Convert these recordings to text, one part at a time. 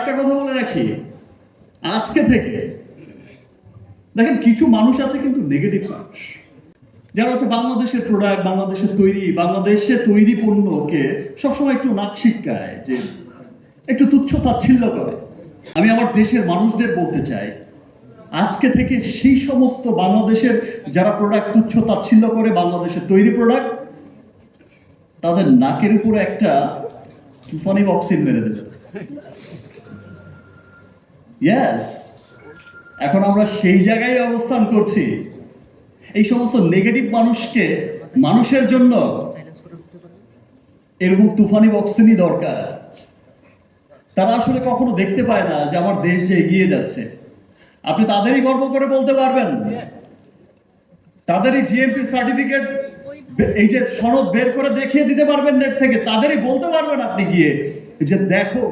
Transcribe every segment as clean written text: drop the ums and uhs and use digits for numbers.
আরেকটা কথা বলে রাখি, আজকে থেকে দেখেন কিছু মানুষ আছে কিন্তু নেগেটিভ মানুষ, যারা হচ্ছে বাংলাদেশের প্রোডাক্ট, বাংলাদেশের তৈরি, বাংলাদেশে তৈরি পণ্যকে সবসময় একটু নাক শিটকায়, যে একটু তুচ্ছ তাচ্ছিল্য করে। আমি আমার দেশের মানুষদের বলতে চাই, আজকে থেকে সেই সমস্ত বাংলাদেশের যারা প্রোডাক্ট তুচ্ছ তাচ্ছিল্য করে, বাংলাদেশের তৈরি প্রোডাক্ট, তাদের নাকের উপরে একটা তুফানি বক্সিন মেরে দেবে। ইয়েস, এখন আমরা সেই জায়গায় অবস্থান করছি। এই সমস্ত নেগেটিভ মানুষকে, মানুষের জন্য এরকম তুফানি বক্সিনই দরকার। তারা আসলে কখনো দেখতে পায় না যে আমার দেশ যে এগিয়ে যাচ্ছে। আপনি তাদেরই গর্ব করে বলতে পারবেন, তাদেরই জিএমপি সার্টিফিকেট, এই যে সনদ বের করে দেখিয়ে দিতে পারবেন নেট থেকে, তাদেরই বলতে পারবেন আপনি গিয়ে যে দেখো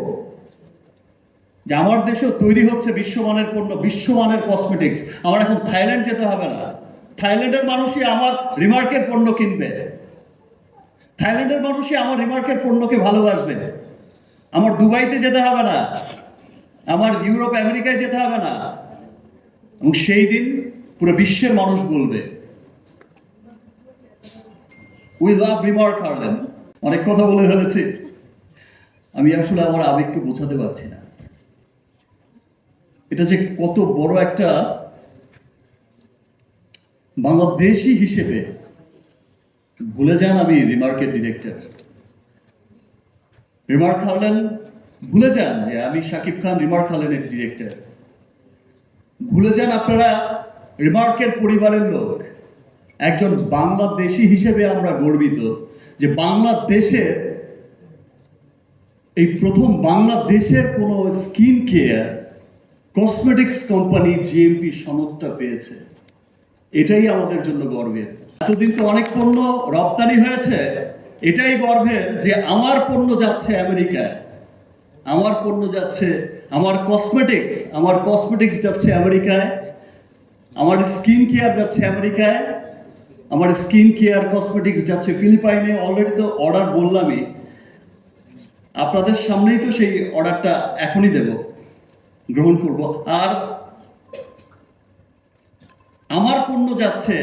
যে আমার দেশেও তৈরি হচ্ছে বিশ্বমানের পণ্য, বিশ্বমানের কসমেটিক্স। আমার এখন থাইল্যান্ড যেতে হবে না, থাইল্যান্ডের মানুষই আমার রিমার্কের পণ্য কিনবে, থাইল্যান্ডের মানুষই আমার রিমার্কের পণ্যকে ভালোবাসবে। আমার দুবাইতে যেতে হবে না, আমার ইউরোপ আমেরিকায় যেতে হবে না। এবং সেই দিন পুরো বিশ্বের মানুষ বলবে উই লাভ রিমার্ক হার্লেন। অনেক কথা বলে ফেলেছি, আমি আসলে আমার আবেগকে বোঝাতে পারছি না। এটা যে কত বড় একটা, বাংলাদেশি হিসেবে ভুলে যান আমি রিমার্কের ডিরেক্টর, রিমার্ক হার্লেন ভুলে যান যে আমি শাকিব খান রিমার্ক হার্লেনের ডিরেক্টর, ভুলে যান আপনারা রিমার্কের পরিবারের লোক। একজন বাংলাদেশি হিসেবে আমরা গর্বিত যে বাংলাদেশের এই প্রথম বাংলাদেশের কোনো skin care cosmetics company GMP সনদটা পেয়েছে। এটাই আমাদের জন্য গর্বের। এতদিন তো অনেক পণ্য রপ্তানি হয়েছে, এটাই গর্বের যে আমার পণ্য যাচ্ছে আমেরিকায়, আমার পণ্য যাচ্ছে, আমার কসমেটিক্স যাচ্ছে আমেরিকায়, আমার স্কিন কেয়ার যাচ্ছে আমেরিকায়, আমার স্কিন কেয়ার কসমেটিক্স যাচ্ছে ফিলিপাইনে। অলরেডি তো অর্ডার বললামই, আপনাদের সামনেই তো সেই অর্ডারটা এখনই দেব, গ্রহণ করব। আর আমার পণ্য যাচ্ছে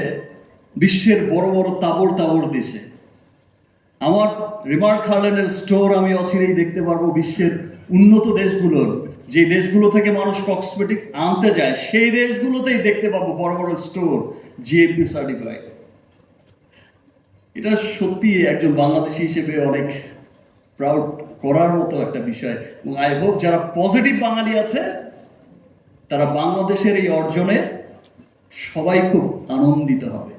বিশ্বের বড় বড় তাবড় দেশে। আমার রিমার্ক হার্লেনের স্টোর আমি অচিরেই দেখতে পারবো বিশ্বের উন্নত দেশগুলোর, যে দেশগুলো থেকে মানুষ কসমেটিক আনতে যায়, সেই দেশগুলোতেই দেখতে পাবো বড় বড় স্টোর জিএমপি সার্টিফাইড। এটা সত্যি একজন বাংলাদেশি হিসেবে অনেক প্রাউড করার মতো একটা বিষয়। এবং আই হোপ যারা পজিটিভ বাঙালি আছে তারা বাংলাদেশের এই অর্জনে সবাই খুব আনন্দিত হবে।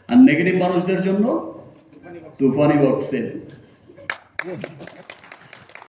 আর নেগেটিভ মানুষদের জন্য তুফানি বক্সের